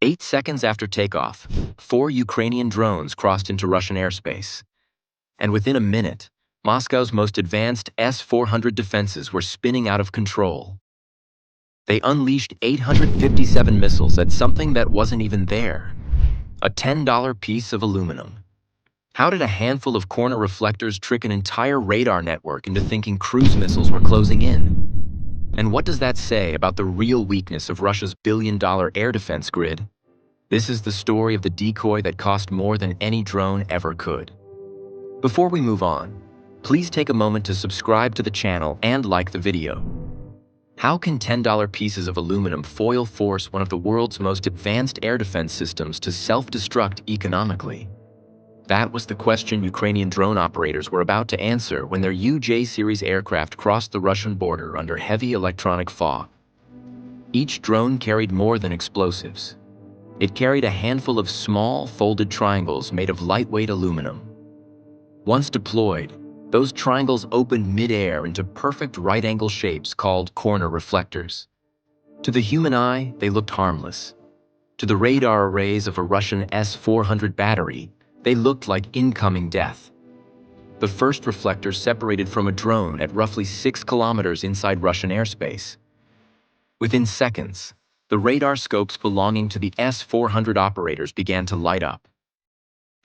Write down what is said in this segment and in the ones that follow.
8 seconds after takeoff, 4 Ukrainian drones crossed into Russian airspace. And within a minute, Moscow's most advanced S-400 defenses were spinning out of control. They unleashed 857 missiles at something that wasn't even there. A $10 piece of aluminum. How did a handful of corner reflectors trick an entire radar network into thinking cruise missiles were closing in? And what does that say about the real weakness of Russia's billion-dollar air defense grid? This is the story of the decoy that cost more than any drone ever could. Before we move on, please take a moment to subscribe to the channel and like the video. How can $10 pieces of aluminum foil force one of the world's most advanced air defense systems to self-destruct economically? That was the question Ukrainian drone operators were about to answer when their UJ series aircraft crossed the Russian border under heavy electronic fog. Each drone carried more than explosives. It carried a handful of small, folded triangles made of lightweight aluminum. Once deployed, those triangles opened mid-air into perfect right-angle shapes called corner reflectors. To the human eye, they looked harmless. To the radar arrays of a Russian S-400 battery, they looked like incoming death. The first reflector separated from a drone at roughly 6 kilometers inside Russian airspace. Within seconds, the radar scopes belonging to the S-400 operators began to light up.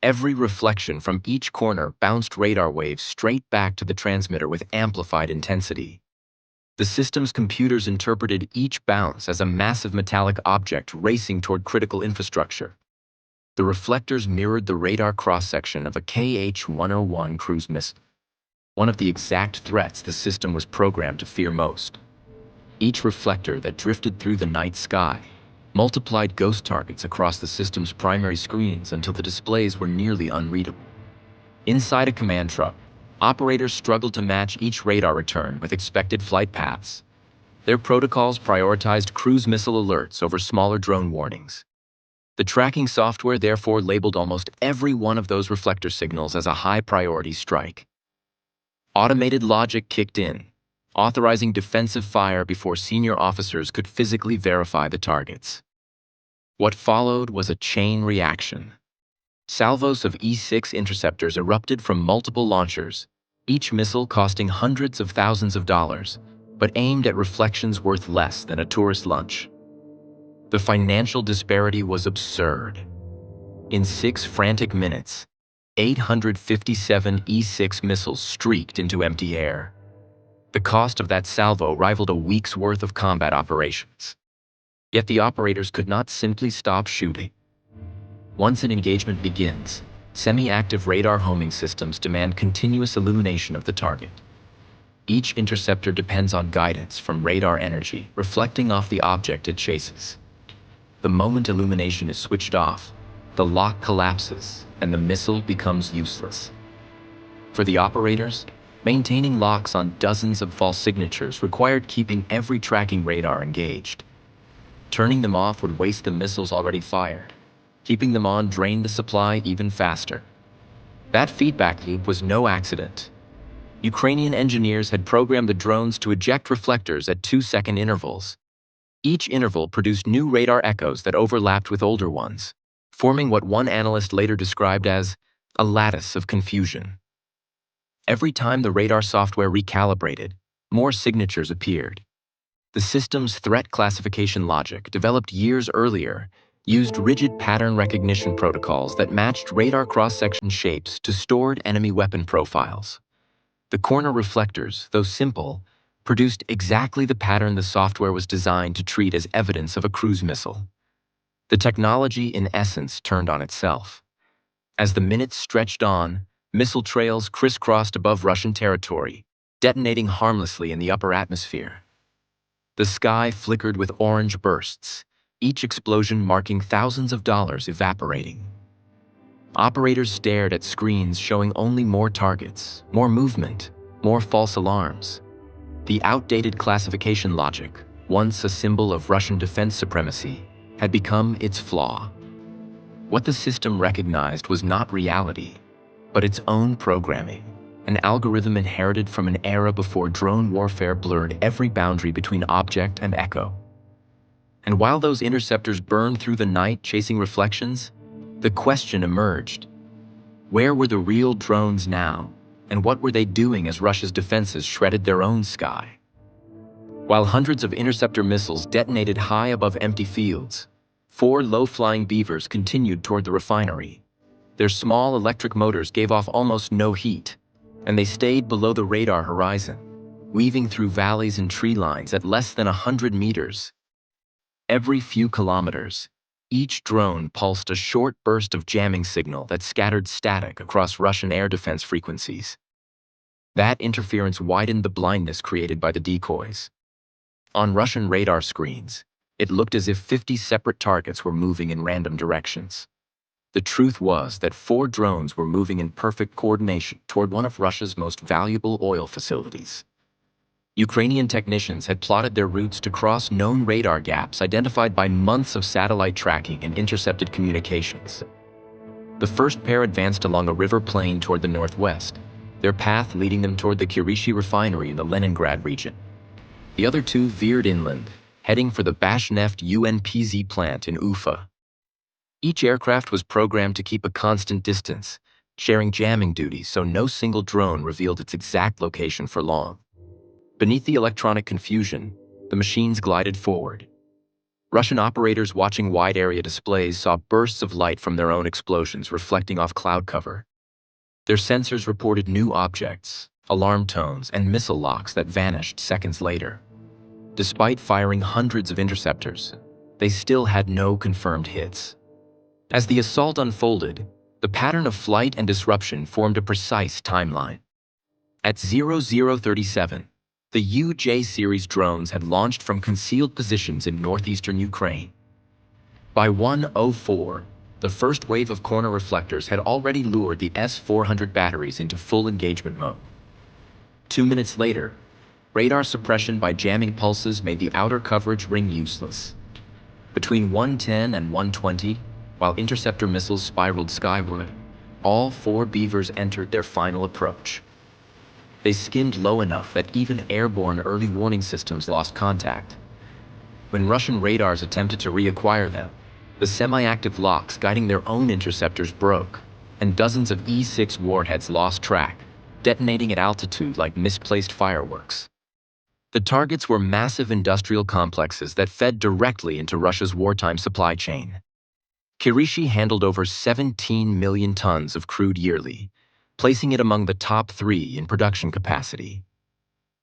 Every reflection from each corner bounced radar waves straight back to the transmitter with amplified intensity. The system's computers interpreted each bounce as a massive metallic object racing toward critical infrastructure. The reflectors mirrored the radar cross-section of a Kh-101 cruise missile, one of the exact threats the system was programmed to fear most. Each reflector that drifted through the night sky multiplied ghost targets across the system's primary screens until the displays were nearly unreadable. Inside a command truck, operators struggled to match each radar return with expected flight paths. Their protocols prioritized cruise missile alerts over smaller drone warnings. The tracking software therefore labeled almost every one of those reflector signals as a high-priority strike. Automated logic kicked in, authorizing defensive fire before senior officers could physically verify the targets. What followed was a chain reaction. Salvos of E-6 interceptors erupted from multiple launchers, each missile costing hundreds of thousands of dollars, but aimed at reflections worth less than a tourist lunch. The financial disparity was absurd. In 6 frantic minutes, 857 E-6 missiles streaked into empty air. The cost of that salvo rivaled a week's worth of combat operations. Yet the operators could not simply stop shooting. Once an engagement begins, semi-active radar homing systems demand continuous illumination of the target. Each interceptor depends on guidance from radar energy reflecting off the object it chases. The moment illumination is switched off, the lock collapses and the missile becomes useless. For the operators, maintaining locks on dozens of false signatures required keeping every tracking radar engaged. Turning them off would waste the missiles already fired. Keeping them on drained the supply even faster. That feedback loop was no accident. Ukrainian engineers had programmed the drones to eject reflectors at 2-second intervals. Each interval produced new radar echoes that overlapped with older ones, forming what one analyst later described as a lattice of confusion. Every time the radar software recalibrated, more signatures appeared. The system's threat classification logic, developed years earlier, used rigid pattern recognition protocols that matched radar cross-section shapes to stored enemy weapon profiles. The corner reflectors, though simple, produced exactly the pattern the software was designed to treat as evidence of a cruise missile. The technology, in essence, turned on itself. As the minutes stretched on, missile trails crisscrossed above Russian territory, detonating harmlessly in the upper atmosphere. The sky flickered with orange bursts, each explosion marking thousands of dollars evaporating. Operators stared at screens showing only more targets, more movement, more false alarms. The outdated classification logic, once a symbol of Russian defense supremacy, had become its flaw. What the system recognized was not reality, but its own programming, an algorithm inherited from an era before drone warfare blurred every boundary between object and echo. And while those interceptors burned through the night chasing reflections, the question emerged. Where were the real drones now? And what were they doing as Russia's defenses shredded their own sky? While hundreds of interceptor missiles detonated high above empty fields, 4 low-flying beavers continued toward the refinery. Their small electric motors gave off almost no heat, and they stayed below the radar horizon, weaving through valleys and tree lines at less than 100 meters. Every few kilometers, each drone pulsed a short burst of jamming signal that scattered static across Russian air defense frequencies. That interference widened the blindness created by the decoys. On Russian radar screens, it looked as if 50 separate targets were moving in random directions. The truth was that 4 drones were moving in perfect coordination toward one of Russia's most valuable oil facilities. Ukrainian technicians had plotted their routes to cross known radar gaps identified by months of satellite tracking and intercepted communications. The first pair advanced along a river plain toward the northwest, their path leading them toward the Kirishi refinery in the Leningrad region. The other 2 veered inland, heading for the Bashneft UNPZ plant in Ufa. Each aircraft was programmed to keep a constant distance, sharing jamming duties so no single drone revealed its exact location for long. Beneath the electronic confusion, the machines glided forward. Russian operators watching wide-area displays saw bursts of light from their own explosions reflecting off cloud cover. Their sensors reported new objects, alarm tones, and missile locks that vanished seconds later. Despite firing hundreds of interceptors, they still had no confirmed hits. As the assault unfolded, the pattern of flight and disruption formed a precise timeline. At 0037, the UJ series drones had launched from concealed positions in northeastern Ukraine. By 1:04, the first wave of corner reflectors had already lured the S-400 batteries into full engagement mode. 2 minutes later, radar suppression by jamming pulses made the outer coverage ring useless. Between 1:10 and 1:20, while interceptor missiles spiraled skyward, all 4 beavers entered their final approach. They skimmed low enough that even airborne early warning systems lost contact. When Russian radars attempted to reacquire them, the semi-active locks guiding their own interceptors broke, and dozens of E-6 warheads lost track, detonating at altitude like misplaced fireworks. The targets were massive industrial complexes that fed directly into Russia's wartime supply chain. Kirishi handled over 17 million tons of crude yearly, placing it among the top 3 in production capacity.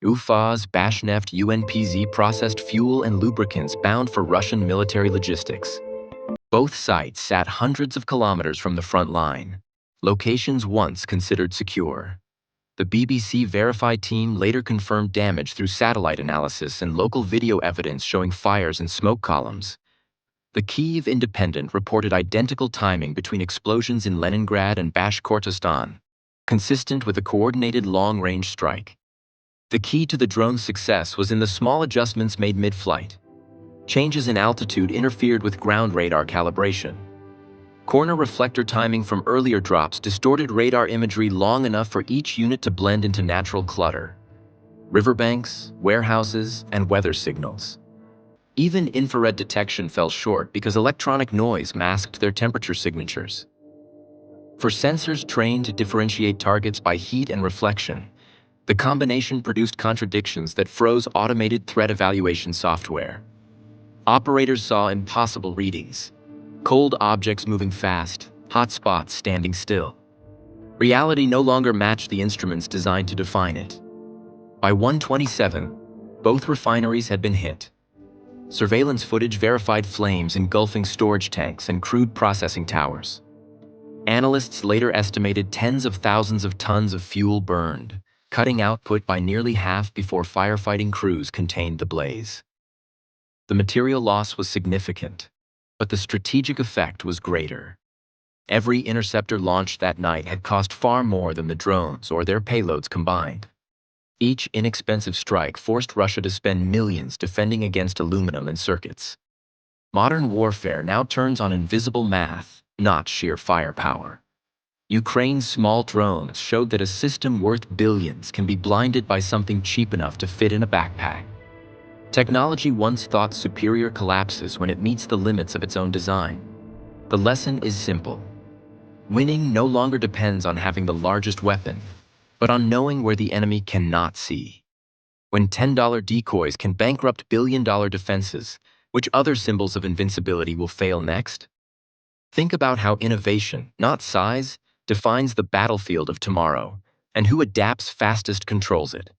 Ufa's Bashneft UNPZ processed fuel and lubricants bound for Russian military logistics. Both sites sat hundreds of kilometers from the front line, locations once considered secure. The BBC verified team later confirmed damage through satellite analysis and local video evidence showing fires and smoke columns. The Kyiv Independent reported identical timing between explosions in Leningrad and Bashkortostan, consistent with a coordinated long-range strike. The key to the drone's success was in the small adjustments made mid-flight. Changes in altitude interfered with ground radar calibration. Corner reflector timing from earlier drops distorted radar imagery long enough for each unit to blend into natural clutter. Riverbanks, warehouses, and weather signals. Even infrared detection fell short because electronic noise masked their temperature signatures. For sensors trained to differentiate targets by heat and reflection, the combination produced contradictions that froze automated threat evaluation software. Operators saw impossible readings. Cold objects moving fast, hot spots standing still. Reality no longer matched the instruments designed to define it. By 1:27, both refineries had been hit. Surveillance footage verified flames engulfing storage tanks and crude processing towers. Analysts later estimated tens of thousands of tons of fuel burned, cutting output by nearly half before firefighting crews contained the blaze. The material loss was significant, but the strategic effect was greater. Every interceptor launched that night had cost far more than the drones or their payloads combined. Each inexpensive strike forced Russia to spend millions defending against aluminum and circuits. Modern warfare now turns on invisible math, not sheer firepower. Ukraine's small drones showed that a system worth billions can be blinded by something cheap enough to fit in a backpack. Technology once thought superior collapses when it meets the limits of its own design. The lesson is simple. Winning no longer depends on having the largest weapon, but on knowing where the enemy cannot see. When $10 decoys can bankrupt billion-dollar defenses, which other symbols of invincibility will fail next? Think about how innovation, not size, defines the battlefield of tomorrow, and who adapts fastest controls it.